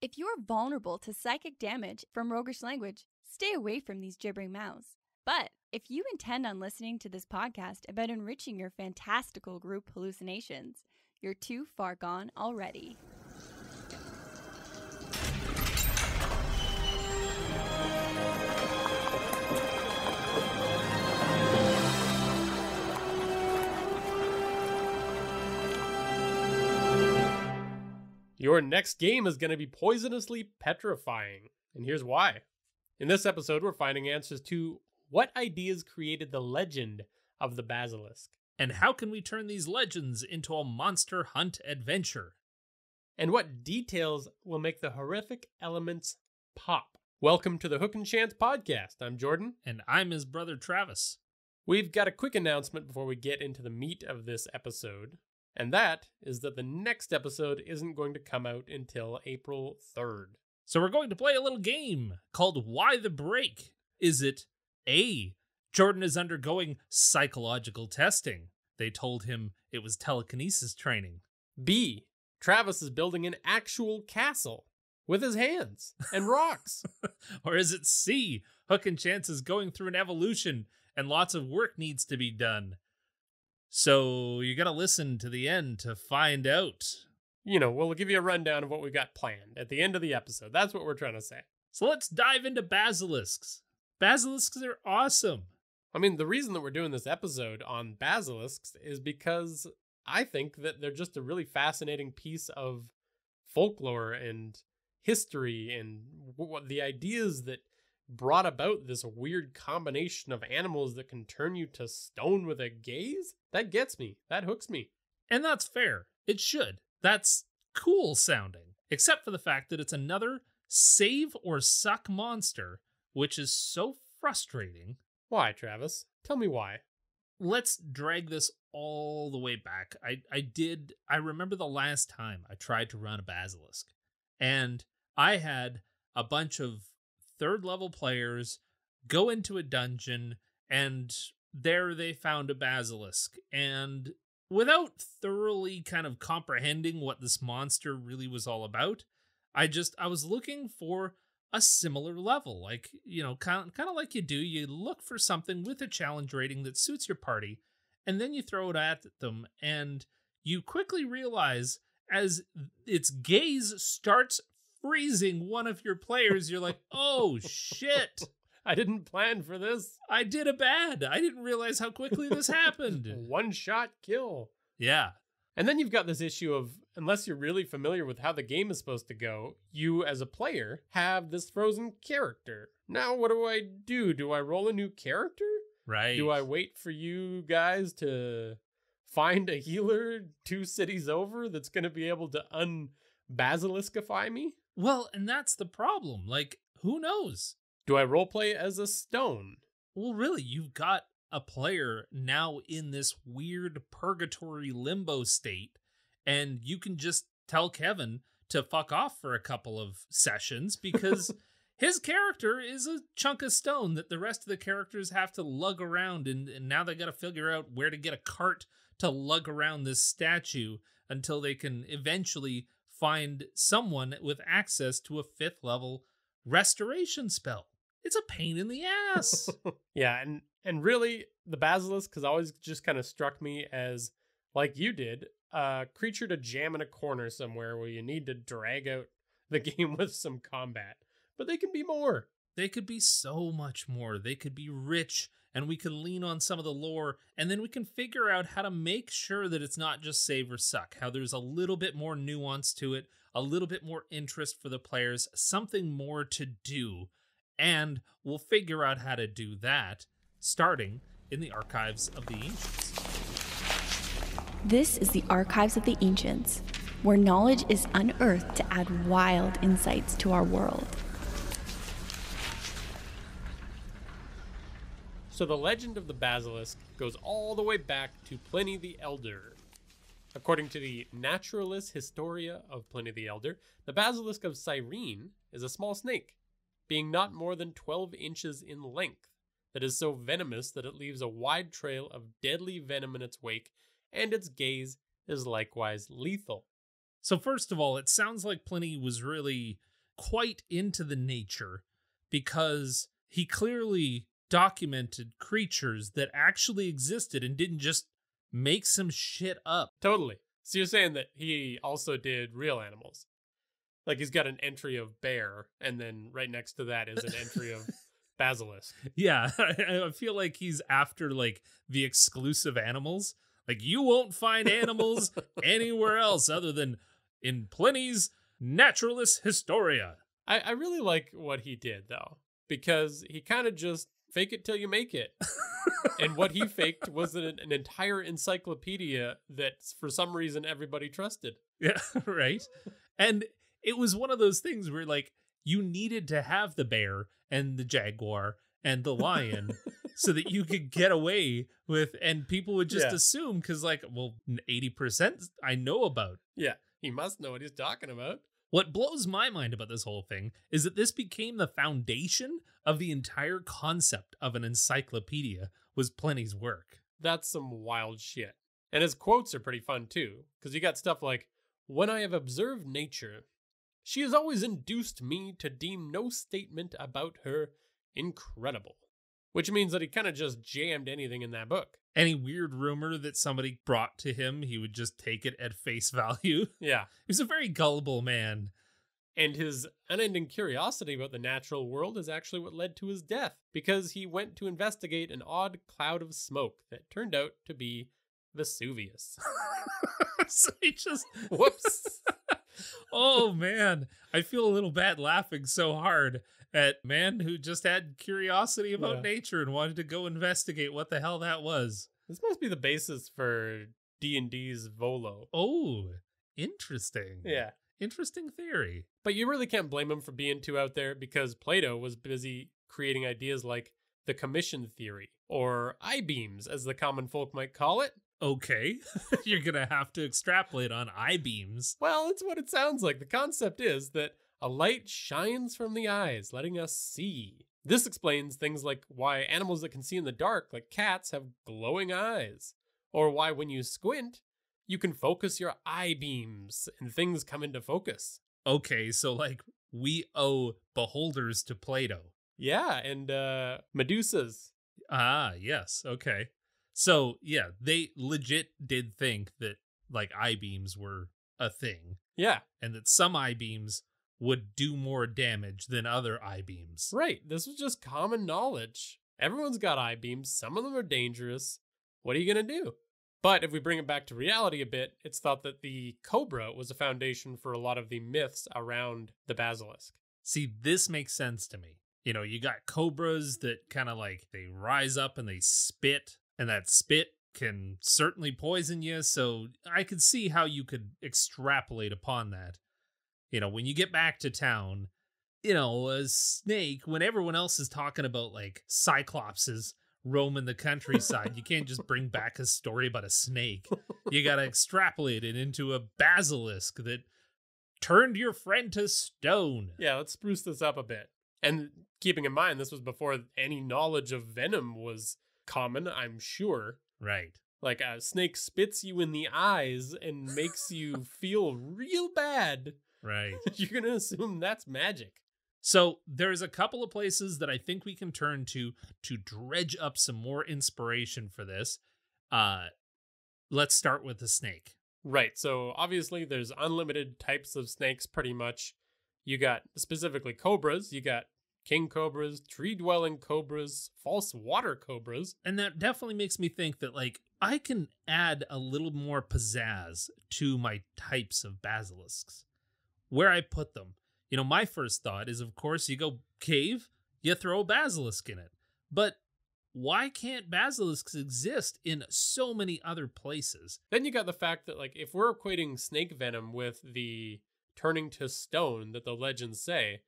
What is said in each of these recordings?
If you're vulnerable to psychic damage from roguish language, stay away from these gibbering mouths. But if you intend on listening to this podcast about enriching your fantastical group hallucinations, you're too far gone already. Your next game is going to be poisonously petrifying, and here's why. In this episode, we're finding answers to what ideas created the legend of the Basilisk. And how can we turn these legends into a monster hunt adventure? And what details will make the horrific elements pop. Welcome to the Hook and Chance podcast. I'm Jordan. And I'm his brother Travis. We've got a quick announcement before we get into the meat of this episode. And that is that the next episode isn't going to come out until April 3rd. So we're going to play a little game called Why the Break? Is it A, Jordan is undergoing psychological testing? They told him it was telekinesis training. B, Travis is building an actual castle with his hands and rocks. Or is it C, Hook and Chance is going through an evolution and lots of work needs to be done? So you gotta listen to the end to find out. You know, we'll give you a rundown of what we got planned at the end of the episode. That's what we're trying to say. So let's dive into basilisks. Basilisks are awesome. I mean, the reason that we're doing this episode on basilisks is because I think that they're just a really fascinating piece of folklore and history and what the ideas that brought about this weird combination of animals that can turn you to stone with a gaze. That gets me. That hooks me. And that's fair. It should. That's cool sounding. Except for the fact that it's another save or suck monster, which is so frustrating. Why, Travis? Tell me why. Let's drag this all the way back. I remember the last time I tried to run a basilisk. And I had a bunch of third level players go into a dungeon, and there they found a basilisk. And without thoroughly kind of comprehending what this monster really was all about, I was looking for a similar level. Like, you know, kind of like you do, you look for something with a challenge rating that suits your party, and then you throw it at them, and you quickly realize as its gaze starts freezing one of your players, you're like, oh shit. I didn't plan for this. I did a bad. I didn't realize how quickly this happened. One shot kill. Yeah. And then you've got this issue of, unless you're really familiar with how the game is supposed to go, you as a player have this frozen character. Now what do? Do I roll a new character? Right. Do I wait for you guys to find a healer 2 cities over that's going to be able to un-basiliskify me? Well, and that's the problem. Like, who knows? Do I roleplay as a stone? Well, really, you've got a player now in this weird purgatory limbo state, and you can just tell Kevin to fuck off for a couple of sessions because his character is a chunk of stone that the rest of the characters have to lug around, and now they got to figure out where to get a cart to lug around this statue until they can eventually find someone with access to a 5th level restoration spell. It's a pain in the ass. Yeah, and really, the basilisk has always just kind of struck me as, like you did, a creature to jam in a corner somewhere where you need to drag out the game with some combat. But they can be more. They could be so much more. They could be rich, and we can lean on some of the lore, and then we can figure out how to make sure that it's not just save or suck, how there's a little bit more nuance to it, a little bit more interest for the players, something more to do. And we'll figure out how to do that, starting in the Archives of the Ancients. This is the Archives of the Ancients, where knowledge is unearthed to add wild insights to our world. So the legend of the basilisk goes all the way back to Pliny the Elder. According to the Naturalis Historia of Pliny the Elder, the basilisk of Cyrene is a small snake, being not more than 12 inches in length, that is so venomous that it leaves a wide trail of deadly venom in its wake, and its gaze is likewise lethal. So first of all, it sounds like Pliny was really quite into the nature because he clearly documented creatures that actually existed and didn't just make some shit up. Totally. So you're saying that he also did real animals? Like he's got an entry of bear, and then right next to that is an entry of basilisk. Yeah, I feel like he's after like the exclusive animals. Like you won't find animals anywhere else other than in Pliny's Naturalis Historia. I really like what he did, though, because he kind of just fake it till you make it. And what he faked was an entire encyclopedia that, for some reason, everybody trusted. Yeah, right. And it was one of those things where, like, you needed to have the bear and the jaguar and the lion so that you could get away with, and people would just assume, because, like, well, 80% I know about. Yeah, he must know what he's talking about. What blows my mind about this whole thing is that this became the foundation of the entire concept of an encyclopedia was Pliny's work. That's some wild shit. And his quotes are pretty fun too, because you got stuff like, "When I have observed nature, she has always induced me to deem no statement about her incredible." Which means that he kind of just jammed anything in that book. Any weird rumor that somebody brought to him, he would just take it at face value. Yeah. He was a very gullible man. And his unending curiosity about the natural world is actually what led to his death, because he went to investigate an odd cloud of smoke that turned out to be Vesuvius. So he just... Whoops. Oh, man. I feel a little bad laughing so hard at man who just had curiosity about nature and wanted to go investigate what the hell that was. This must be the basis for D&D's Volo. Oh, interesting. Yeah. Interesting theory. But you really can't blame him for being too out there, because Plato was busy creating ideas like the commission theory, or I-beams, as the common folk might call it. Okay. You're going to have to extrapolate on I-beams. Well, it's what it sounds like. The concept is that a light shines from the eyes, letting us see. This explains things like why animals that can see in the dark, like cats, have glowing eyes. Or why when you squint, you can focus your eye beams and things come into focus. Okay, so like we owe beholders to Plato. Yeah, and Medusas. Ah, yes, okay. So, yeah, they legit did think that like I-beams were a thing. Yeah. And that some I-beams would do more damage than other I-beams. Right, this was just common knowledge. Everyone's got I-beams, some of them are dangerous. What are you going to do? But if we bring it back to reality a bit, it's thought that the cobra was a foundation for a lot of the myths around the basilisk. See, this makes sense to me. You know, you got cobras that kind of like, they rise up and they spit, and that spit can certainly poison you, so I could see how you could extrapolate upon that. You know, when you get back to town, you know, a snake, when everyone else is talking about like cyclopses roaming the countryside, you can't just bring back a story about a snake. You gotta extrapolate it into a basilisk that turned your friend to stone. Yeah, let's spruce this up a bit. And keeping in mind, this was before any knowledge of venom was common, I'm sure. Right. Like a snake spits you in the eyes and makes you feel real bad. Right. You're going to assume that's magic. So there's a couple of places that I think we can turn to dredge up some more inspiration for this. Let's start with the snake. Right. So obviously there's unlimited types of snakes pretty much. You got specifically cobras. You got king cobras, tree-dwelling cobras, false water cobras. And that definitely makes me think that, like, I can add a little more pizzazz to my types of basilisks. Where I put them. You know, my first thought is, of course, you go cave, you throw a basilisk in it. But why can't basilisks exist in so many other places? Then you got the fact that, like, if we're equating snake venom with the turning to stone that the legends say,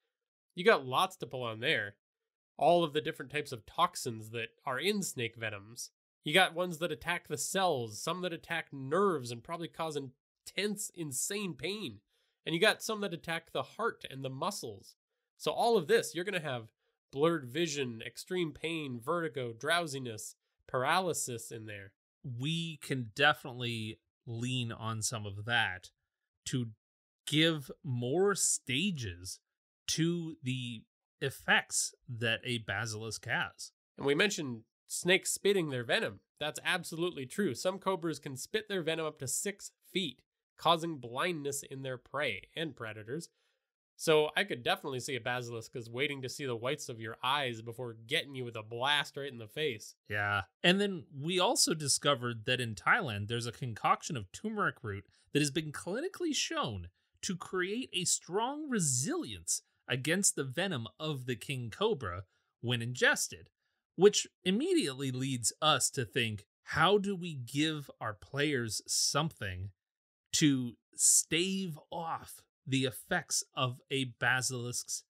you got lots to pull on there. All of the different types of toxins that are in snake venoms. You got ones that attack the cells, some that attack nerves and probably cause intense, insane pain. And you got some that attack the heart and the muscles. So all of this, you're going to have blurred vision, extreme pain, vertigo, drowsiness, paralysis in there. We can definitely lean on some of that to give more stages to the effects that a basilisk has. And we mentioned snakes spitting their venom. That's absolutely true. Some cobras can spit their venom up to 6 feet, causing blindness in their prey and predators. So I could definitely see a basilisk as waiting to see the whites of your eyes before getting you with a blast right in the face. Yeah. And then we also discovered that in Thailand, there's a concoction of turmeric root that has been clinically shown to create a strong resilience against the venom of the king cobra when ingested, which immediately leads us to think, how do we give our players something to stave off the effects of a basilisk's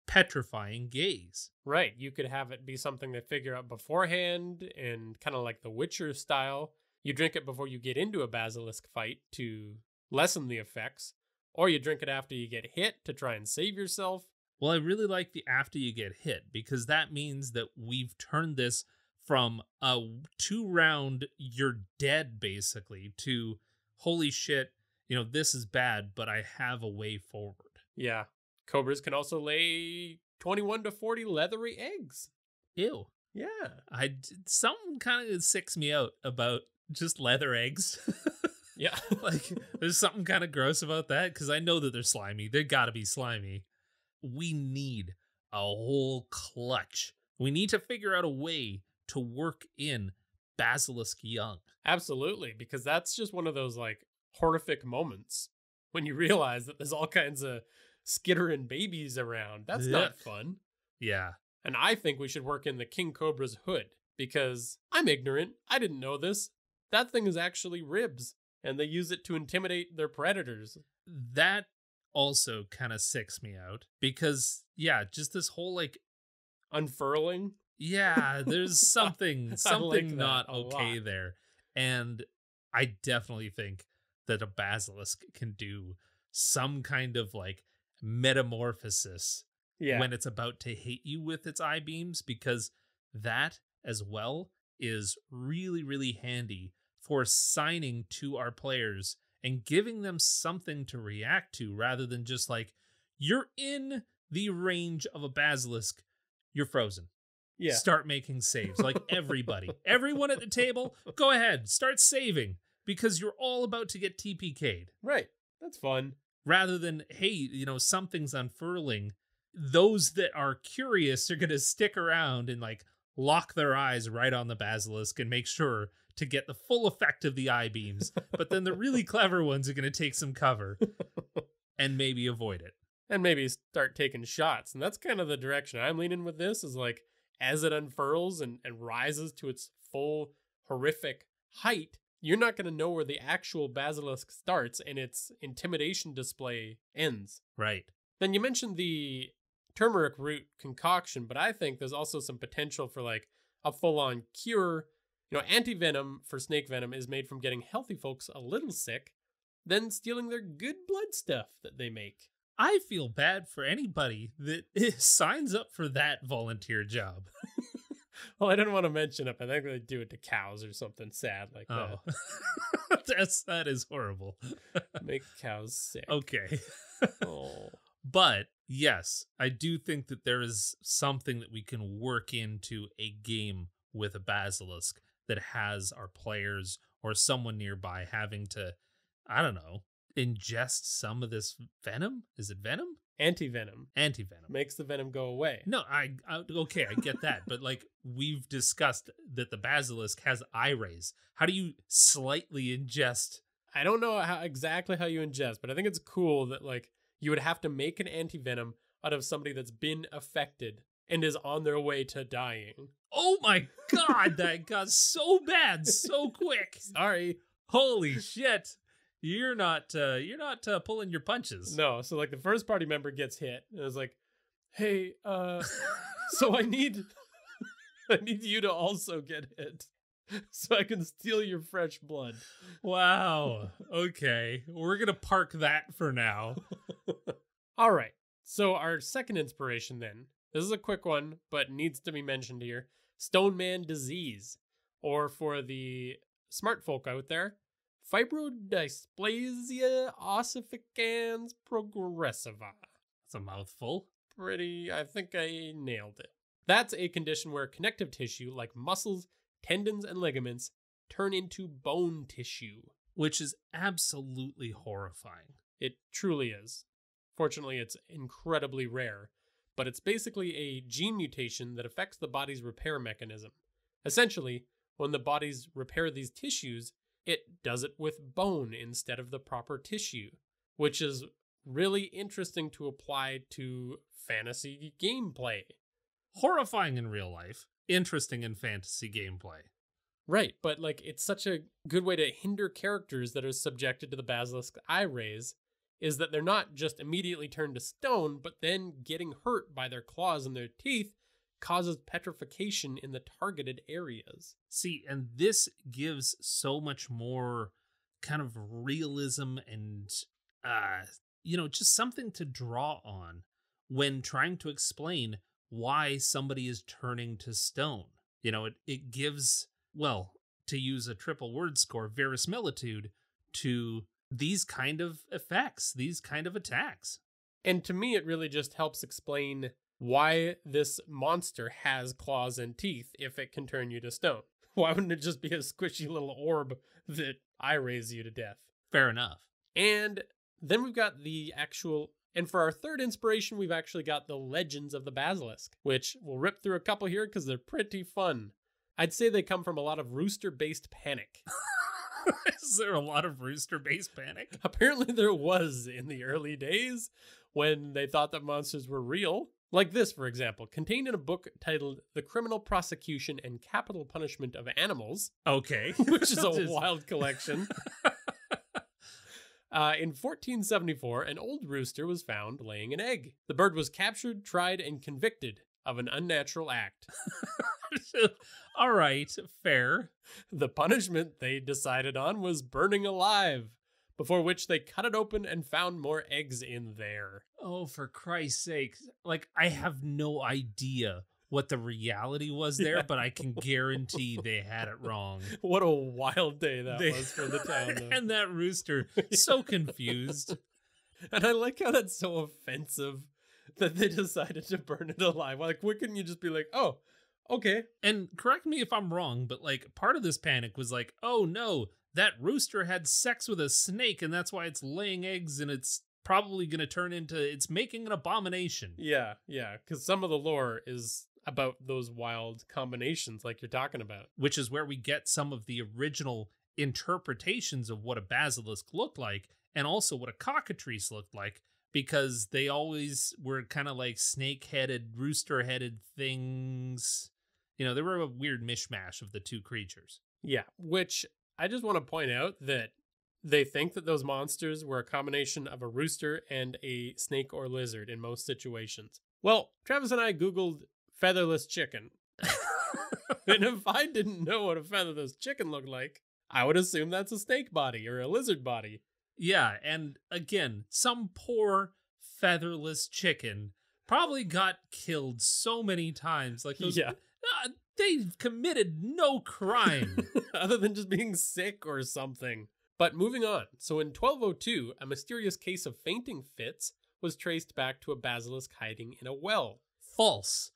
petrifying gaze? Right, you could have it be something they figure out beforehand, and kind of like the Witcher style. You drink it before you get into a basilisk fight to lessen the effects, or you drink it after you get hit to try and save yourself. Well, I really like the after you get hit, because that means that we've turned this from a 2-round you're dead basically to holy shit, this is bad, but I have a way forward. Yeah. Cobras can also lay 21 to 40 leathery eggs. Ew. Yeah. Something kind of sicks me out about just leather eggs. Yeah. Like, there's something kind of gross about that, because I know that they're slimy. They gotta be slimy. We need a whole clutch. We need to figure out a way to work in basilisk young. Absolutely, because that's just one of those like horrific moments when you realize that there's all kinds of skittering babies around. That's not fun. Yeah. And I think we should work in the king cobra's hood, because I'm ignorant. I didn't know this. That thing is actually ribs, and they use it to intimidate their predators. That also kind of sicks me out, because just this whole like unfurling. Yeah, there's something like not okay there. And I definitely think that a basilisk can do some kind of like metamorphosis when it's about to hit you with its eye beams, because that as well is really, really handy for signing to our players and giving them something to react to, rather than just like, you're in the range of a basilisk, you're frozen. Yeah. Start making saves. Like everyone at the table, go ahead, start saving, because you're all about to get TPK'd. Right. That's fun. Rather than, hey, something's unfurling. Those that are curious are going to stick around and like lock their eyes right on the basilisk and make sure to get the full effect of the eye beams. But then the really clever ones are going to take some cover and maybe avoid it. And maybe start taking shots. And that's kind of the direction I'm leaning with this, is like, as it unfurls and rises to its full horrific height, you're not going to know where the actual basilisk starts and its intimidation display ends. Right. Then you mentioned the turmeric root concoction, but I think there's also some potential for like a full-on cure. Anti-venom for snake venom is made from getting healthy folks a little sick, then stealing their good blood stuff that they make. I feel bad for anybody that signs up for that volunteer job. Well, I didn't want to mention it, but I think they do it to cows or something sad like that. That is horrible. Make cows sick. Okay. Oh. But yes, I do think that there is something that we can work into a game with a basilisk that has our players or someone nearby having to, I don't know, ingest some of this venom. Is it venom? Anti-venom. Anti-venom. Makes the venom go away. No, I okay, I get that. But like, we've discussed that the basilisk has eye rays. How do you slightly ingest? I don't know exactly how you ingest, but I think it's cool that like you would have to make an anti-venom out of somebody that's been affected and is on their way to dying. Oh my god, that got so bad so quick. Sorry. Holy shit. You're not pulling your punches. No, so like the first party member gets hit and it's like, "Hey, so I need you to also get hit so I can steal your fresh blood." Wow. Okay. We're going to park that for now. All right. So our second inspiration then. This is a quick one, but needs to be mentioned here. Stone Man disease, or for the smart folk out there, fibrodysplasia ossificans progressiva. That's a mouthful. I think I nailed it. That's a condition where connective tissue like muscles, tendons, and ligaments turn into bone tissue. Which is absolutely horrifying. It truly is. Fortunately, it's incredibly rare, but it's basically a gene mutation that affects the body's repair mechanism. Essentially, when the bodies repair these tissues, it does it with bone instead of the proper tissue, which is really interesting to apply to fantasy gameplay. Horrifying in real life, interesting in fantasy gameplay. Right, but it's such a good way to hinder characters that are subjected to the basilisk eye rays, is that they're not just immediately turned to stone, but then getting hurt by their claws and their teeth causes petrification in the targeted areas. See, and this gives so much more kind of realism and, just something to draw on when trying to explain why somebody is turning to stone. It gives, well, to use a triple word score, verisimilitude to these kind of effects, these kind of attacks. And to me, it really just helps explain why this monster has claws and teeth if it can turn you to stone. Why wouldn't it just be a squishy little orb that eye rays you to death? Fair enough. And then we've got and for our third inspiration, we've actually got the Legends of the Basilisk, which we'll rip through a couple here because they're pretty fun. I'd say they come from a lot of rooster-based panic. Is there a lot of rooster-based panic? Apparently there was in the early days when they thought that monsters were real. Like this, for example, contained in a book titled The Criminal Prosecution and Capital Punishment of Animals. Okay. Which is a wild collection. In 1474, an old rooster was found laying an egg. The bird was captured, tried, and convicted of an unnatural act. All right, fair. The punishment they decided on was burning alive, before which they cut it open and found more eggs in there. Oh, for Christ's sake. I have no idea what the reality was there, but I can guarantee they had it wrong. What a wild day that was for the town, though. And that rooster, so confused. And I like how that's so offensive that they decided to burn it alive. Why couldn't you just be like, oh, okay. And correct me if I'm wrong, but part of this panic was oh no, that rooster had sex with a snake and that's why it's laying eggs and it's probably going to turn into, it's making an abomination. Yeah, because some of the lore is about those wild combinations like you're talking about. Which is where we get some of the original interpretations of what a basilisk looked like and also what a cockatrice looked like, because they always were kind of like snake-headed, rooster-headed things. They were a weird mishmash of the two creatures. Yeah, which I just want to point out that they think that those monsters were a combination of a rooster and a snake or lizard in most situations. Well, Travis and I Googled featherless chicken. And if I didn't know what a featherless chicken looked like, I would assume that's a snake body or a lizard body. Yeah, and again, some poor featherless chicken probably got killed so many times. They committed no crime. Other than just being sick or something. But moving on. So in 1202, a mysterious case of fainting fits was traced back to a basilisk hiding in a well. False.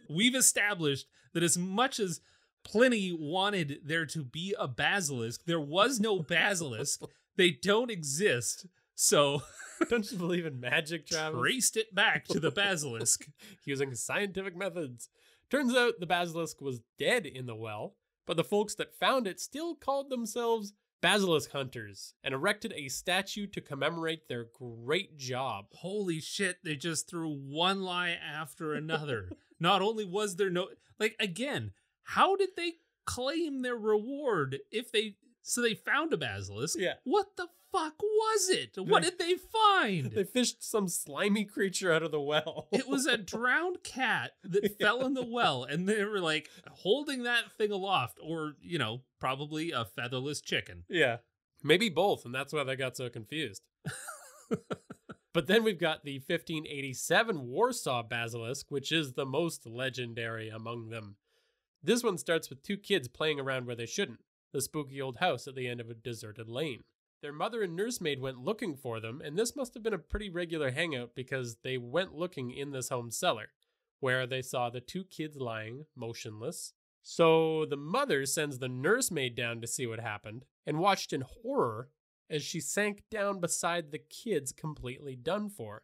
We've established that as much as Pliny wanted there to be a basilisk, there was no basilisk. They don't exist. So don't you believe in magic, Travis? Traced it back to the basilisk. Using scientific methods. Turns out the basilisk was dead in the well, but the folks that found it still called themselves basilisk hunters and erected a statue to commemorate their great job. Holy shit, they just threw one lie after another. Not only was there no... again, how did they claim their reward if they... So they found a basilisk. Yeah. What the fuck was it? What did they find? They fished some slimy creature out of the well. It was a drowned cat that fell in the well, and they were holding that thing aloft, or, probably a featherless chicken. Yeah. Maybe both, and that's why they got so confused. But then we've got the 1587 Warsaw Basilisk, which is the most legendary among them. This one starts with two kids playing around where they shouldn't. the spooky old house at the end of a deserted lane. Their mother and nursemaid went looking for them, and this must have been a pretty regular hangout because they went looking in this home cellar, where they saw the two kids lying motionless. So the mother sends the nursemaid down to see what happened, and watched in horror as she sank down beside the kids completely done for.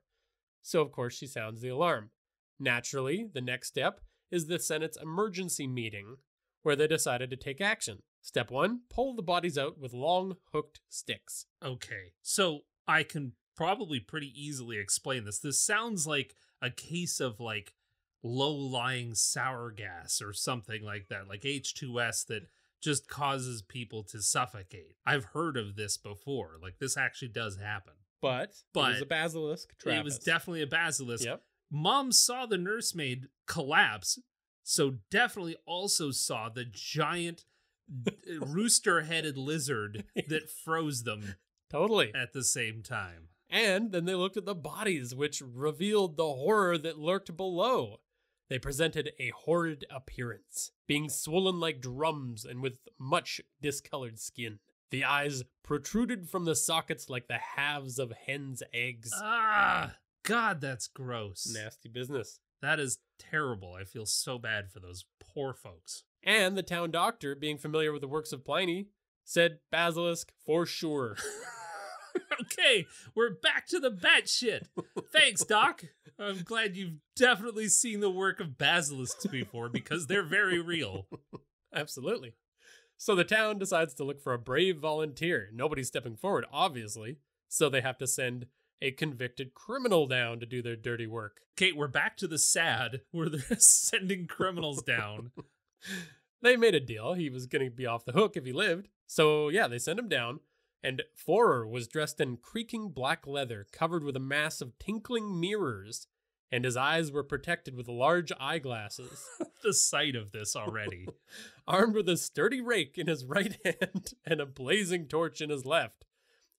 So of course she sounds the alarm. Naturally, the next step is the Senate's emergency meeting, where they decided to take action. Step 1, pull the bodies out with long hooked sticks. Okay, so I can probably pretty easily explain this. This sounds like a case of like low-lying sour gas or something like that, like H2S that just causes people to suffocate. I've heard of this before. Like, this actually does happen. But it was a basilisk, Travis. It was definitely a basilisk. Yep. Mom saw the nursemaid collapse, so definitely also saw the giant rooster-headed lizard that froze them Totally. at the same time. And then they looked at the bodies, which revealed the horror that lurked below. They presented a horrid appearance, being swollen like drums and with much discolored skin. The eyes protruded from the sockets like the halves of hens' eggs. Ah, God, that's gross. Nasty business. That is terrible. I feel so bad for those poor folks. And the town doctor, being familiar with the works of Pliny, said basilisk for sure. Okay, we're back to the bat shit. Thanks, Doc. I'm glad you've definitely seen the work of basilisks before because they're very real. Absolutely. So the town decides to look for a brave volunteer. Nobody's stepping forward, obviously. So they have to send a convicted criminal down to do their dirty work. Okay, we're back to the sad where they're sending criminals down. They made a deal. He was going to be off the hook if he lived. So yeah, they sent him down. And Forer was dressed in creaking black leather covered with a mass of tinkling mirrors, and his eyes were protected with large eyeglasses. The sight of this already. Armed with a sturdy rake in his right hand and a blazing torch in his left,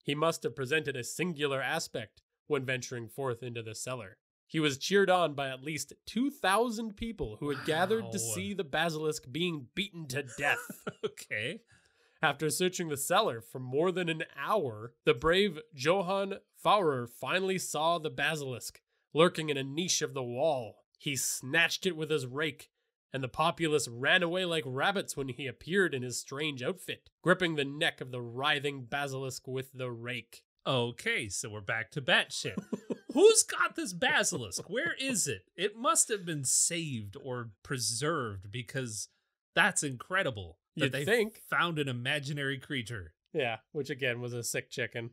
he must have presented a singular aspect when venturing forth into the cellar. He was cheered on by at least 2,000 people who had gathered to see the basilisk being beaten to death. Okay. After searching the cellar for more than an hour, the brave Johann Faurer finally saw the basilisk lurking in a niche of the wall. He snatched it with his rake, and the populace ran away like rabbits when he appeared in his strange outfit, gripping the neck of the writhing basilisk with the rake. Okay, so we're back to batshit. Who's got this basilisk? Where is it? It must have been saved or preserved because that's incredible. You'd they think. Found an imaginary creature. Yeah, which again was a sick chicken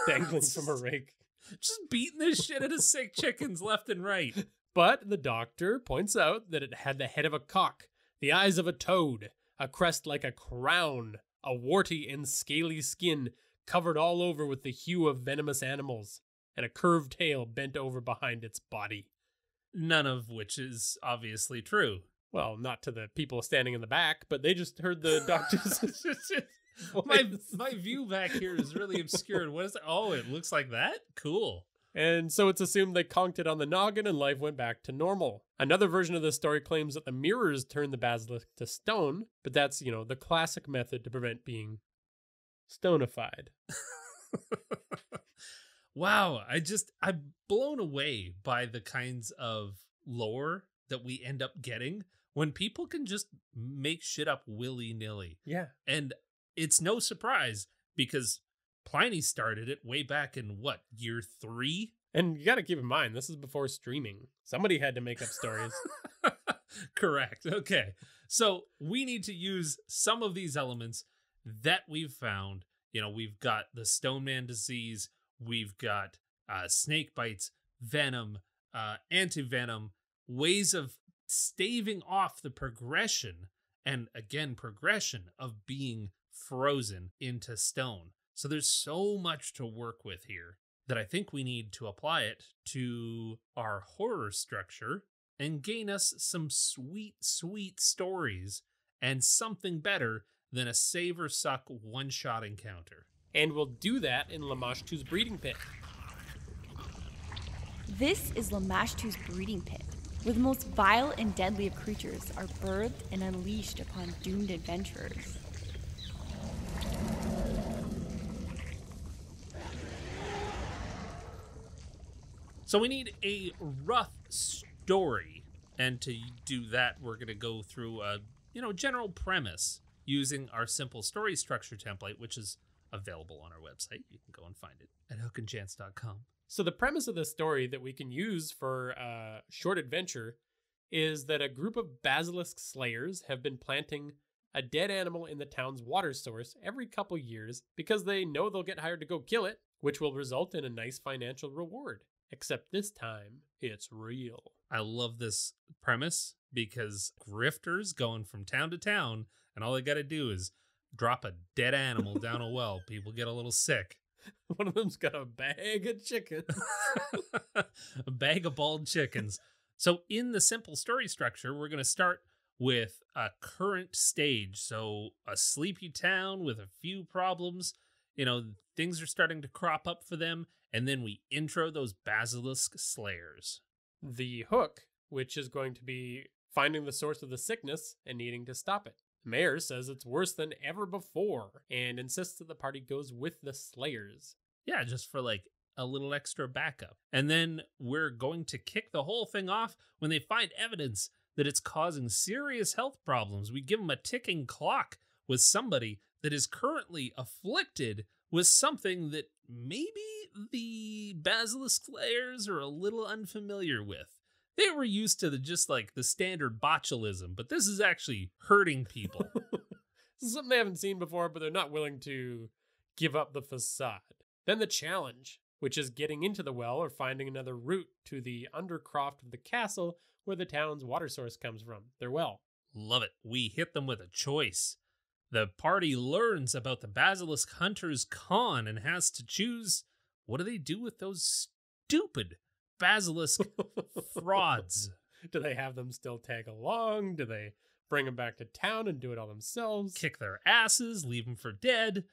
dangling from a rake. Just beating the shit out of sick chickens left and right. But the doctor points out that it had the head of a cock, the eyes of a toad, a crest like a crown, a warty and scaly skin covered all over with the hue of venomous animals, and a curved tail bent over behind its body. None of which is obviously true. Well, not to the people standing in the back, but they just heard the doctor's my view back here is really obscured. What is it? Oh, it looks like that? Cool. And so it's assumed they conked it on the noggin and life went back to normal. Another version of the story claims that the mirrors turned the basilisk to stone, but that's, the classic method to prevent being stonified. Wow, I'm blown away by the kinds of lore that we end up getting when people can just make shit up willy-nilly. Yeah. And it's no surprise because Pliny started it way back in year 3? And you got to keep in mind, this is before streaming. Somebody had to make up stories. Correct. Okay. So we need to use some of these elements that we've found. We've got the Stoneman disease. We've got snake bites, venom, antivenom, ways of staving off the progression of being frozen into stone. So there's so much to work with here that I think we need to apply it to our horror structure and gain us some sweet, sweet stories and something better than a save or suck one-shot encounter. And we'll do that in Lamashtu's breeding pit. This is Lamashtu's breeding pit, where the most vile and deadly of creatures are birthed and unleashed upon doomed adventurers. So we need a rough story. And to do that, we're going to go through a, general premise using our simple story structure template, which is available on our website. You can go and find it at hookandchance.com. So the premise of this story that we can use for a short adventure is that a group of basilisk slayers have been planting a dead animal in the town's water source every couple years because they know they'll get hired to go kill it, which will result in a nice financial reward. Except this time, it's real. I love this premise because grifters going from town to town, and all they got to do is drop a dead animal down a well. People get a little sick. One of them's got a bag of chicken. A bag of bald chickens. So in the simple story structure, we're going to start with a current stage. So a sleepy town with a few problems. Things are starting to crop up for them. And then we intro those basilisk slayers. The hook, which is going to be finding the source of the sickness and needing to stop it. The mayor says it's worse than ever before and insists that the party goes with the slayers. Yeah, just for like a little extra backup. And then we're going to kick the whole thing off when they find evidence that it's causing serious health problems. We give them a ticking clock with somebody that is currently afflicted with something that maybe the basilisk slayers are a little unfamiliar with. They were used to the standard botulism, but this is actually hurting people. This is something they haven't seen before, but they're not willing to give up the facade. Then the challenge, which is getting into the well or finding another route to the undercroft of the castle where the town's water source comes from, their well. Love it. We hit them with a choice. The party learns about the basilisk hunter's con and has to choose, what do they do with those stupid basilisk frauds? Do they have them still tag along? Do they bring them back to town and do it all themselves? Kick their asses, leave them for dead,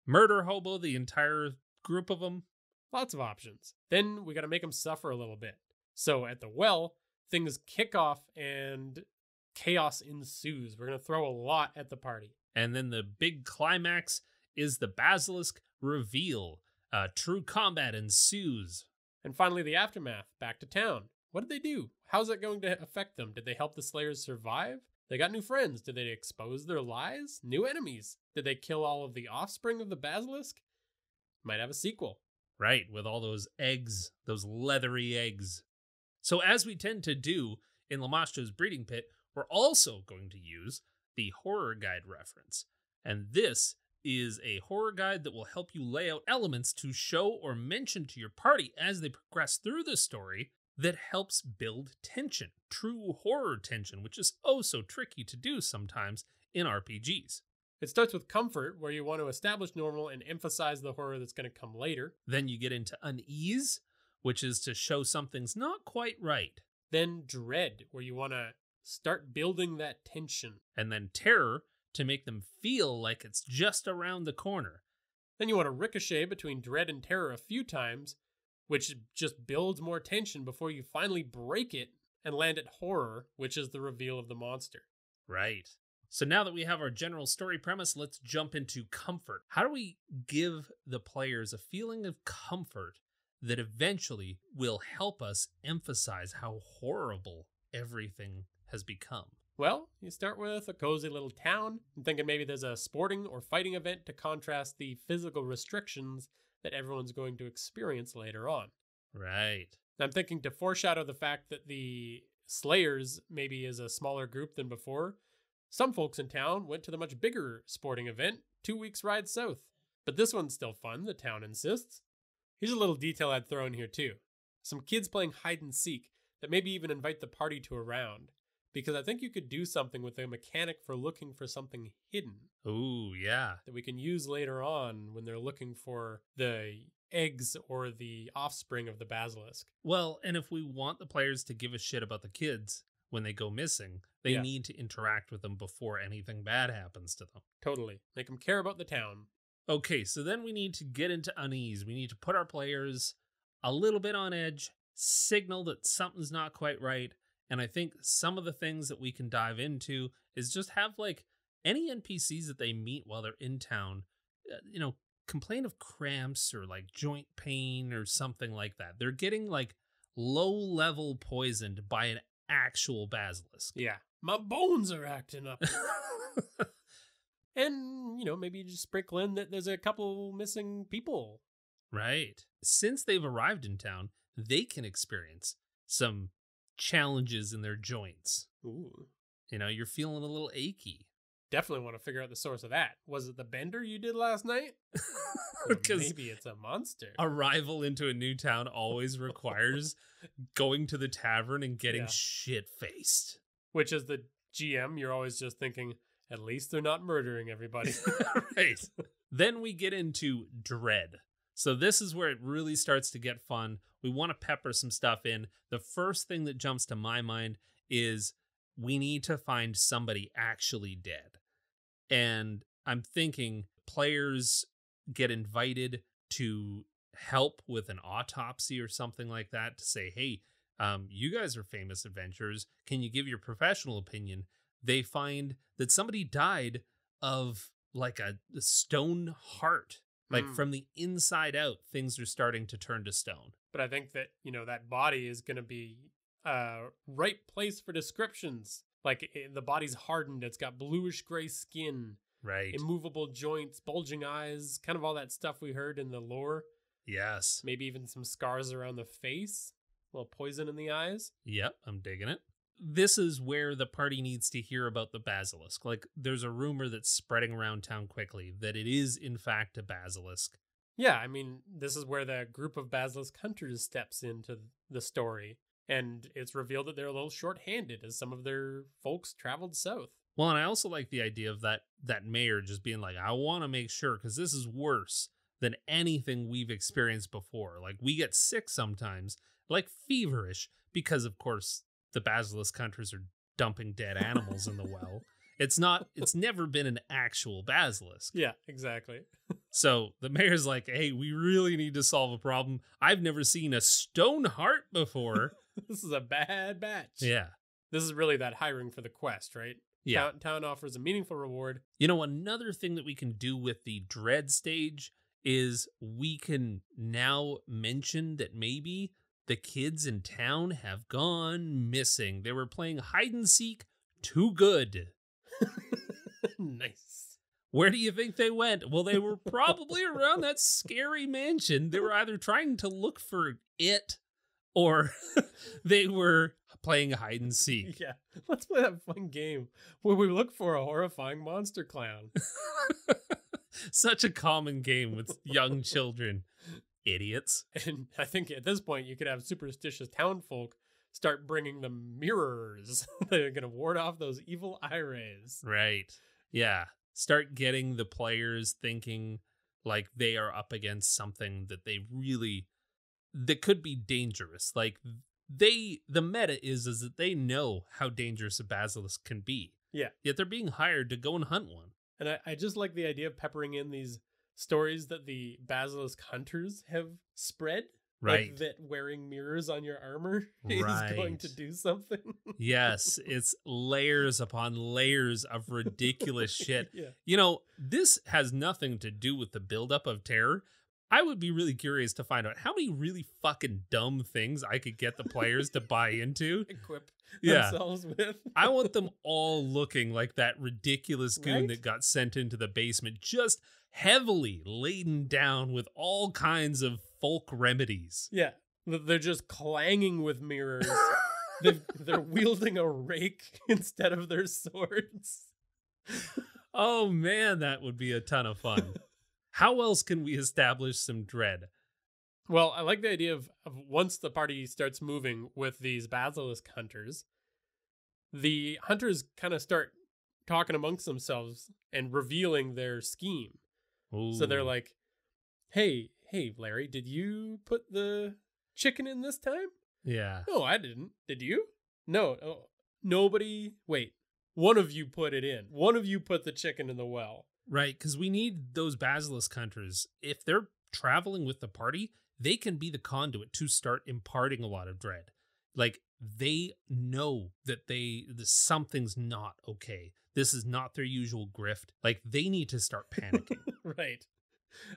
murder hobo the entire group of them? Lots of options. Then we got to make them suffer a little bit. So at the well, things kick off and chaos ensues. We're going to throw a lot at the party. And then the big climax is the basilisk reveal. True combat ensues. And finally, the aftermath, back to town. What did they do? How's that going to affect them? Did they help the slayers survive? They got new friends. Did they expose their lies? New enemies? Did they kill all of the offspring of the basilisk? Might have a sequel. Right, with all those eggs, those leathery eggs. So as we tend to do in Lamastro's breeding pit, we're also going to use the horror guide reference. And this is a horror guide that will help you lay out elements to show or mention to your party as they progress through the story that helps build tension, true horror tension, which is oh so tricky to do sometimes in RPGs. It starts with comfort, where you want to establish normal and emphasize the horror that's going to come later. Then you get into unease, which is to show something's not quite right. Then dread, where you want to start building that tension. And then terror, to make them feel like it's just around the corner. Then you want to ricochet between dread and terror a few times, which just builds more tension before you finally break it and land at horror, which is the reveal of the monster. Right. So now that we have our general story premise, let's jump into comfort. How do we give the players a feeling of comfort that eventually will help us emphasize how horrible everything has become? Well, you start with a cozy little town. I'm thinking maybe there's a sporting or fighting event to contrast the physical restrictions that everyone's going to experience later on. Right. I'm thinking to foreshadow the fact that the Slayers maybe is a smaller group than before. Some folks in town went to the much bigger sporting event 2 weeks ride south. But this one's still fun, the town insists. Here's a little detail I'd throw in here too. Some kids playing hide and seek that maybe even invite the party to a round. Because I think you could do something with a mechanic for looking for something hidden. Ooh, yeah. That we can use later on when they're looking for the eggs or the offspring of the basilisk. Well, and if we want the players to give a shit about the kids when they go missing, they need to interact with them before anything bad happens to them. Totally. Make them care about the town. Okay, so then we need to get into unease. We need to put our players a little bit on edge, signal that something's not quite right. And I think some of the things that we can dive into is just have like any NPCs that they meet while they're in town, complain of cramps or like joint pain or something like that. They're getting like low-level poisoned by an actual basilisk. Yeah. My bones are acting up. And, maybe just sprinkle in that there's a couple missing people. Right. Since they've arrived in town, they can experience some challenges in their joints. Ooh. You're feeling a little achy. Definitely want to figure out the source of that. Was it the bender you did last night? Because maybe it's a monster. Arrival into a new town always requires going to the tavern and getting Yeah. shit-faced. Which is the GM, you're always just thinking, at least they're not murdering everybody. Right. Then we get into dread. So this is where it really starts to get fun. We want to pepper some stuff in. The first thing that jumps to my mind is we need to find somebody actually dead. And I'm thinking players get invited to help with an autopsy or something like that to say, hey, you guys are famous adventurers. Can you give your professional opinion? They find that somebody died of like a stone heart. Like from the inside out, things are starting to turn to stone. But I think that, that body is going to be right place for descriptions. Like the body's hardened. It's got bluish gray skin. Right. Immovable joints, bulging eyes, kind of all that stuff we heard in the lore. Yes. Maybe even some scars around the face. A little poison in the eyes. Yep, I'm digging it. This is where the party needs to hear about the basilisk. Like, there's a rumor that's spreading around town quickly that it is, in fact, a basilisk. Yeah, I mean, this is where the group of basilisk hunters steps into the story. And it's revealed that they're a little short-handed as some of their folks traveled south. Well, and I also like the idea of that mayor just being like, I want to make sure, because this is worse than anything we've experienced before. Like, we get sick sometimes, like feverish, because, of course, the basilisk hunters are dumping dead animals in the well. It's never been an actual basilisk. Yeah, exactly. So the mayor's like, hey, we really need to solve a problem. I've never seen a stone heart before. This is a bad batch. Yeah. This is really that hiring for the quest, right? Yeah. Town offers a meaningful reward. Another thing that we can do with the dread stage is we can now mention that maybe the kids in town have gone missing. They were playing hide and seek too good. Nice. Where do you think they went? Well, they were probably around that scary mansion. They were either trying to look for it or they were playing hide and seek. Yeah. Let's play that fun game where we look for a horrifying monster clown. Such a common game with young children. Idiots. And I think at this point you could have superstitious townfolk start bringing them mirrors. They're going to ward off those evil eye rays. Right. Yeah. Start getting the players thinking like they are up against something that could be dangerous. Like the meta is that they know how dangerous a basilisk can be. Yeah. Yet they're being hired to go and hunt one. And I just like the idea of peppering in these stories that the basilisk hunters have spread. Right. Like that wearing mirrors on your armor is going to do something. Yes, it's layers upon layers of ridiculous shit. Yeah. This has nothing to do with the buildup of terror. I would be really curious to find out how many really fucking dumb things I could get the players to buy into. Equip themselves with. I want them all looking like that ridiculous goon that got sent into the basement, just heavily laden down with all kinds of folk remedies. Yeah. They're just clanging with mirrors. They're wielding a rake instead of their swords. Oh man, that would be a ton of fun. How else can we establish some dread? Well, I like the idea of once the party starts moving with these basilisk hunters, the hunters kind of start talking amongst themselves and revealing their scheme. Ooh. So they're like, hey, Larry, did you put the chicken in this time? Yeah. No, I didn't. Did you? No. Oh, nobody. Wait. One of you put it in. One of you put the chicken in the well. Right, because we need those basilisk hunters. If they're traveling with the party, they can be the conduit to start imparting a lot of dread. Like, they know that something's not okay. This is not their usual grift. Like, they need to start panicking. Right.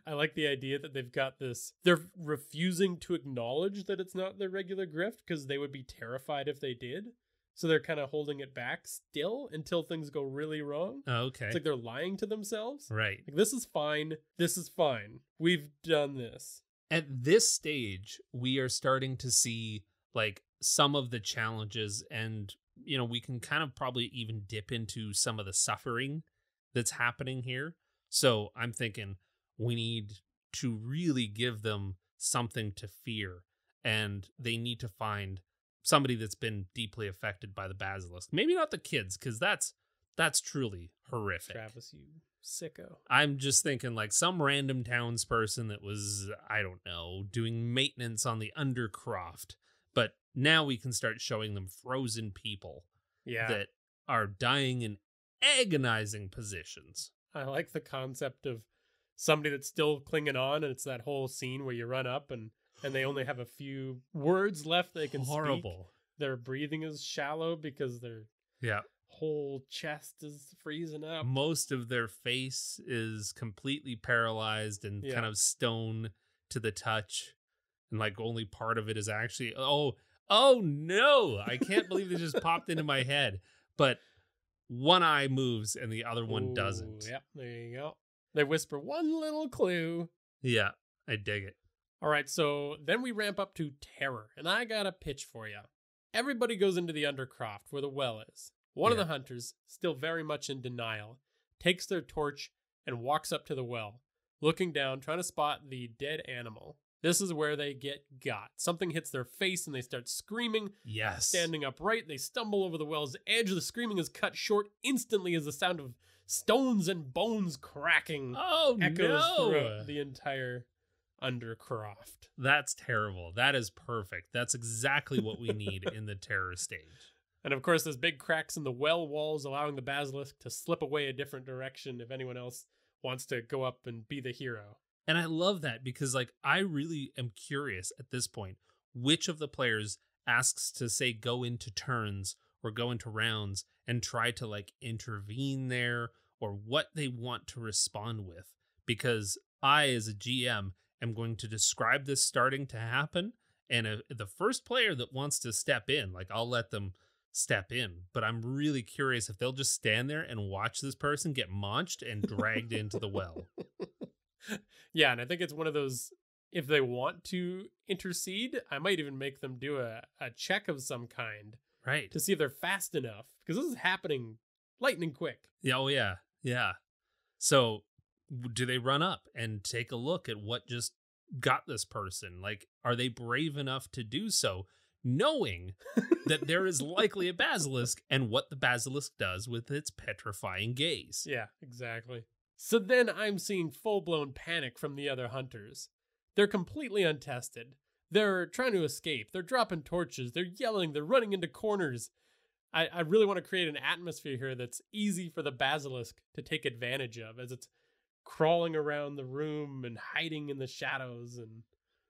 I like the idea that they've got this. They're refusing to acknowledge that it's not their regular grift because they would be terrified if they did. So they're kind of holding it back still until things go really wrong. Okay. It's like they're lying to themselves. Right. Like, this is fine. This is fine. We've done this. At this stage, we are starting to see like some of the challenges, and we can kind of probably even dip into some of the suffering that's happening here. So I'm thinking we need to really give them something to fear, and they need to find somebody that's been deeply affected by the basilisk. Maybe not the kids, because that's truly horrific. Travis, you sicko. I'm just thinking like some random townsperson that was, I don't know, doing maintenance on the Undercroft. But now we can start showing them frozen people that are dying in agonizing positions. I like the concept of somebody that's still clinging on, and it's that whole scene where you run up and they only have a few words left they can speak. Their breathing is shallow because their whole chest is freezing up. Most of their face is completely paralyzed and kind of stone to the touch. And like only part of it is actually, oh no, I can't believe they just popped into my head. But one eye moves and the other one doesn't. Yep, there you go. They whisper one little clue. Yeah, I dig it. All right, so then we ramp up to terror, and I got a pitch for you. Everybody goes into the Undercroft where the well is. One of the hunters, still very much in denial, takes their torch and walks up to the well, looking down, trying to spot the dead animal. This is where they get got. Something hits their face and they start screaming. Yes. Standing upright, they stumble over the well's edge. The screaming is cut short instantly as the sound of stones and bones cracking echoes throughout the entire Undercroft. That's terrible. That is perfect. That's exactly what we need in the terror stage. And of course, there's big cracks in the well walls, allowing the basilisk to slip away a different direction if anyone else wants to go up and be the hero. And I love that because, like, I really am curious at this point which of the players asks to, say, go into turns or go into rounds and try to, like, intervene there, or what they want to respond with. Because I, as a GM, am going to describe this starting to happen, and the first player that wants to step in, like, I'll let them step in. But I'm really curious if they'll just stand there and watch this person get maunched and dragged into the well. Yeah, and I think it's one of those, if they want to intercede, I might even make them do a check of some kind. Right. To see if they're fast enough. Because this is happening lightning quick. Yeah, oh yeah, yeah. So do they run up and take a look at what just got this person? Like, are they brave enough to do so, knowing that there is likely a basilisk and what the basilisk does with its petrifying gaze? Yeah, exactly. So then I'm seeing full-blown panic from the other hunters. They're completely untested. They're trying to escape. They're dropping torches. They're yelling. They're running into corners. I really want to create an atmosphere here that's easy for the basilisk to take advantage of as it's crawling around the room and hiding in the shadows.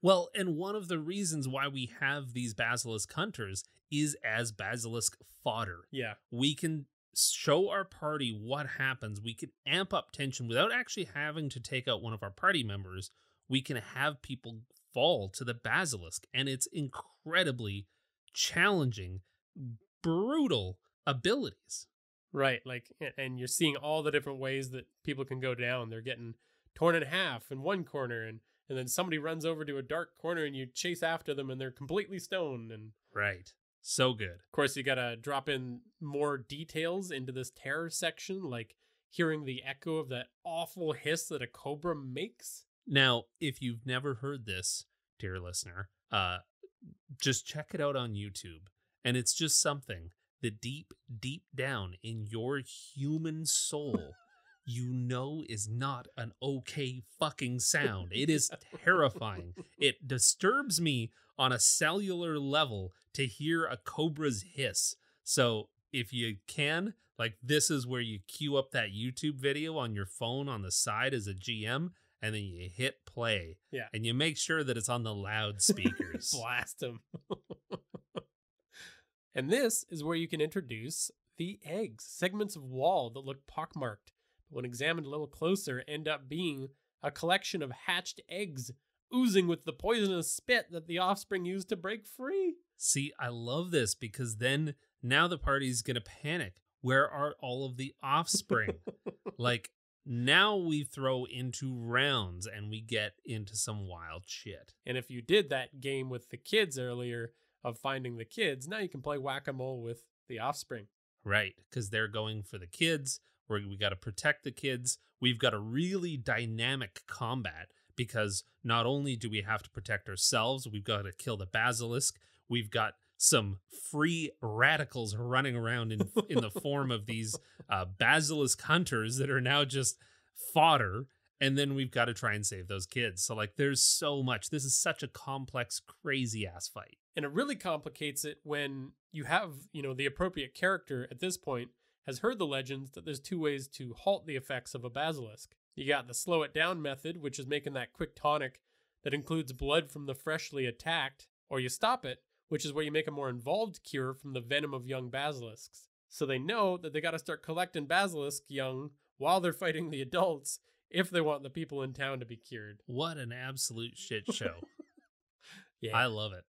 Well, and one of the reasons why we have these basilisk hunters is as basilisk fodder. Yeah. We can show our party what happens. We can amp up tension without actually having to take out one of our party members. We can have people fall to the basilisk, and it's incredibly challenging, brutal abilities. Right, like, and you're seeing all the different ways that people can go down. They're getting torn in half in one corner, and then somebody runs over to a dark corner and you chase after them and they're completely stoned. And right. So good. Of course, you gotta drop in more details into this terror section, like hearing the echo of that awful hiss that a cobra makes. Now, if you've never heard this, dear listener, just check it out on YouTube. And it's just something that deep, deep down in your human soul, you know is not an okay fucking sound. It is terrifying. It disturbs me on a cellular level to hear a cobra's hiss. So if you can, like, this is where you queue up that YouTube video on your phone on the side as a GM, and then you hit play. Yeah. And you make sure that it's on the loudspeakers. Blast them. And this is where you can introduce the eggs, segments of wall that look pockmarked, but when examined a little closer, end up being a collection of hatched eggs oozing with the poisonous spit that the offspring used to break free. See, I love this because then now the party's going to panic. Where are all of the offspring? Like, now we throw into rounds and we get into some wild shit. And if you did that game with the kids earlier of finding the kids, now you can play whack-a-mole with the offspring. Right, because they're going for the kids. We got to protect the kids. We've got a really dynamic combat because not only do we have to protect ourselves, we've got to kill the basilisk. We've got some free radicals running around in the form of these basilisk hunters that are now just fodder. And then we've got to try and save those kids. So, like, there's so much. This is such a complex, crazy-ass fight. And it really complicates it when you have, the appropriate character at this point has heard the legends that there's 2 ways to halt the effects of a basilisk. You got the slow it down method, which is making that quick tonic that includes blood from the freshly attacked, or you stop it, which is where you make a more involved cure from the venom of young basilisks. So they know that they got to start collecting basilisk young while they're fighting the adults if they want the people in town to be cured. What an absolute shit show. Yeah. I love it.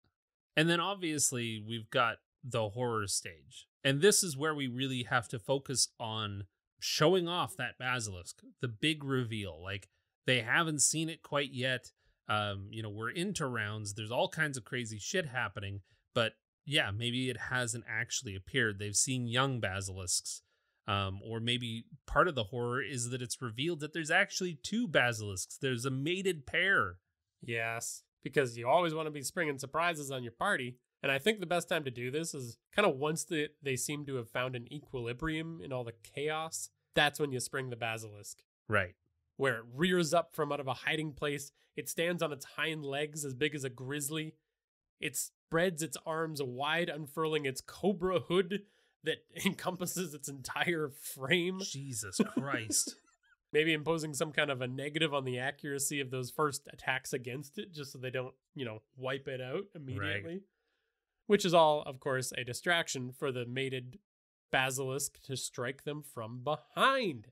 And then obviously we've got the horror stage. And this is where we really have to focus on showing off that basilisk, the big reveal. Like, they haven't seen it quite yet. We're into rounds. There's all kinds of crazy shit happening. But yeah, maybe it hasn't actually appeared. They've seen young basilisks. Or maybe part of the horror is that it's revealed that there's actually 2 basilisks. There's a mated pair. Yes, because you always want to be springing surprises on your party. And I think the best time to do this is kind of once they seem to have found an equilibrium in all the chaos. That's when you spring the basilisk. Right. Where it rears up from out of a hiding place. It stands on its hind legs as big as a grizzly. It spreads its arms wide, unfurling its cobra hood that encompasses its entire frame. Jesus Christ. Maybe imposing some kind of a negative on the accuracy of those first attacks against it, just so they don't, wipe it out immediately. Right. Which is all, of course, a distraction for the mated basilisk to strike them from behind.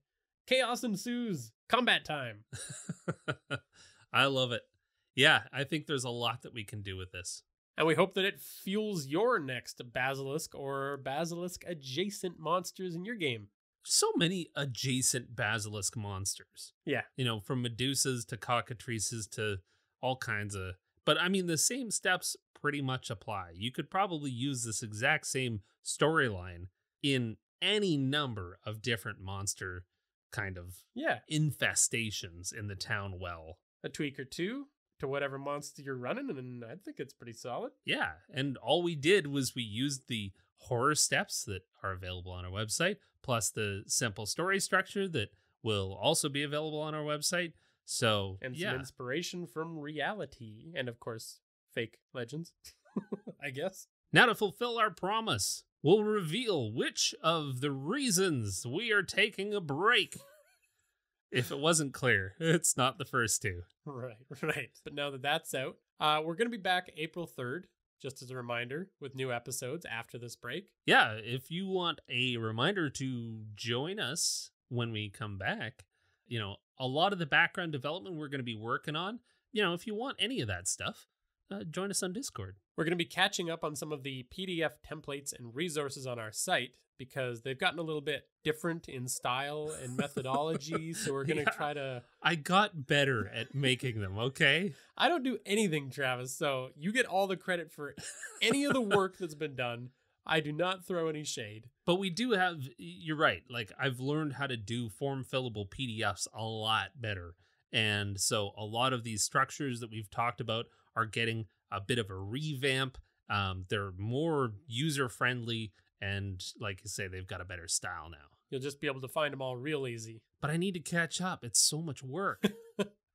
Chaos ensues. Combat time. I love it. Yeah, I think there's a lot that we can do with this. And we hope that it fuels your next basilisk or basilisk adjacent monsters in your game. So many adjacent basilisk monsters. Yeah. From Medusas to cockatrices to all kinds of... But I mean, the same steps pretty much apply. You could probably use this exact same storyline in any number of different monster kind of infestations in the town well. A tweak or two to whatever monster you're running, and I think it's pretty solid. Yeah, and all we did was we used the horror steps that are available on our website, plus the simple story structure that will also be available on our website. So, and some inspiration from reality, and of course, fake legends, I guess. Now to fulfill our promise, we'll reveal which of the reasons we are taking a break. If it wasn't clear, it's not the first 2. Right. But now that that's out, we're going to be back April 3rd, just as a reminder, with new episodes after this break. Yeah, if you want a reminder to join us when we come back, a lot of the background development we're going to be working on, if you want any of that stuff, join us on Discord. We're going to be catching up on some of the PDF templates and resources on our site because they've gotten a little bit different in style and methodology. So we're going to try to... I got better at making them, okay? I don't do anything, Travis. So you get all the credit for any of the work that's been done. I do not throw any shade. But we do have... You're right. Like, I've learned how to do form-fillable PDFs a lot better. And so a lot of these structures that we've talked about are getting a bit of a revamp. They're more user-friendly, and like you say, they've got a better style now. You'll just be able to find them all real easy. But I need to catch up. It's so much work.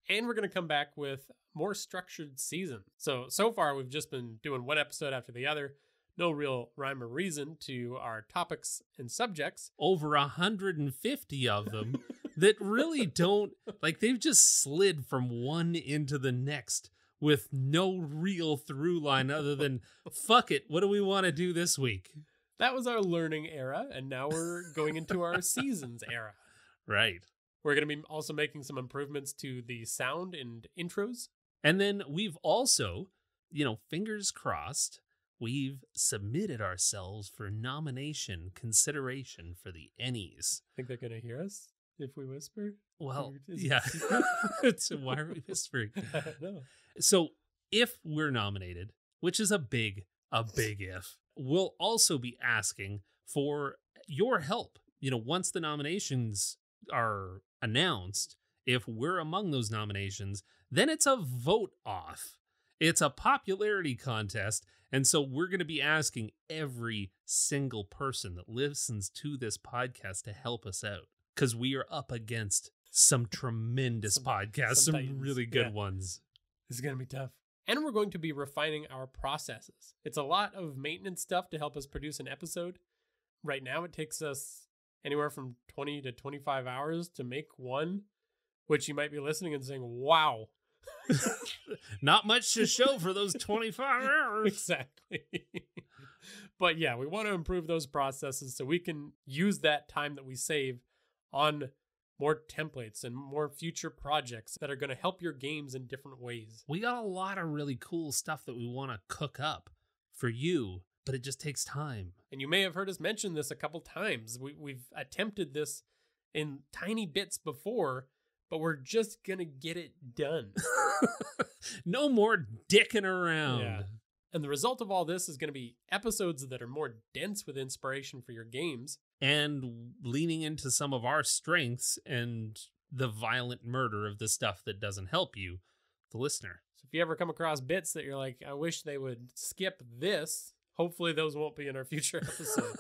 And we're going to come back with more structured season. So far, we've just been doing one episode after the other. No real rhyme or reason to our topics and subjects. Over 150 of them that really don't... Like, they've just slid from one into the next with no real through line other than, fuck it, what do we want to do this week? That was our learning era, and now we're going into our seasons era. Right. We're going to be also making some improvements to the sound and intros. And then we've also, fingers crossed, we've submitted ourselves for nomination consideration for the Ennies. Think they're going to hear us if we whisper? Well, Is it yeah. secret? Why are we whispering? I don't know. So if we're nominated, which is a big if, we'll also be asking for your help. Once the nominations are announced, if we're among those nominations, then it's a vote off. It's a popularity contest. And so we're going to be asking every single person that listens to this podcast to help us out, because we are up against some tremendous podcasts, some titans. really good ones. This is going to be tough. And we're going to be refining our processes. It's a lot of maintenance stuff to help us produce an episode. Right now, it takes us anywhere from 20 to 25 hours to make one, which you might be listening and saying, wow. Not much to show for those 25 hours. Exactly. But yeah, we want to improve those processes so we can use that time that we save on more templates and more future projects that are going to help your games in different ways. We got a lot of really cool stuff that we want to cook up for you, but it just takes time. And you may have heard us mention this a couple times. We've attempted this in tiny bits before, but we're just going to get it done. No more dicking around. Yeah. And the result of all this is going to be episodes that are more dense with inspiration for your games. And leaning into some of our strengths and the violent murder of the stuff that doesn't help you, the listener. So if you ever come across bits that you're like, I wish they would skip this, hopefully those won't be in our future episodes.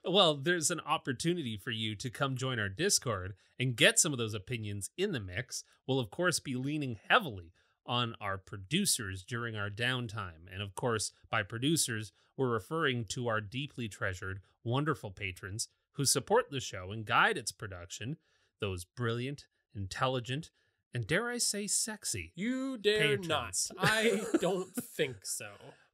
Well, there's an opportunity for you to come join our Discord and get some of those opinions in the mix. We'll, of course, be leaning heavily on our producers during our downtime. And of course, by producers, we're referring to our deeply treasured, wonderful patrons who support the show and guide its production, those brilliant, intelligent, and dare I say sexy You dare patrons. not. I don't think so.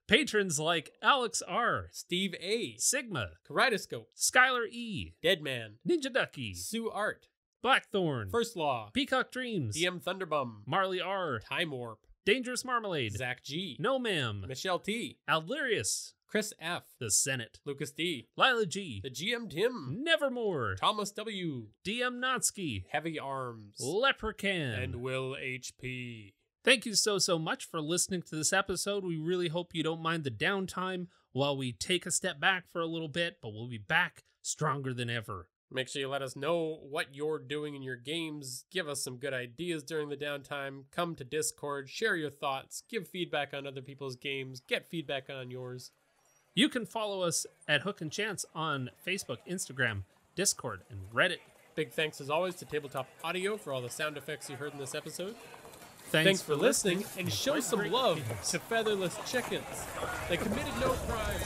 Patrons like Alex R., Steve A., Sigma, Kaleidoscope, Skylar E., Deadman, Ninja Ducky, Sue Art, Blackthorn, First Law, Peacock Dreams, DM Thunderbum, Marley R., Time Warp, Dangerous Marmalade, Zach G, No Ma'am, Michelle T, Alderius, Chris F, The Senate, Lucas D, Lila G, the GM Tim, Nevermore, Thomas W, DM Notsky, Heavy Arms, Leprechaun, and Will HP. Thank you so much for listening to this episode. We really hope you don't mind the downtime while we take a step back for a little bit, but we'll be back stronger than ever. Make sure you let us know what you're doing in your games. Give us some good ideas during the downtime. Come to Discord, share your thoughts, give feedback on other people's games, get feedback on yours. You can follow us at Hook and Chance on Facebook, Instagram, Discord, and Reddit. Big thanks as always to Tabletop Audio for all the sound effects you heard in this episode. Thanks for listening, and show Great some love games. to featherless chickens. They committed no crime.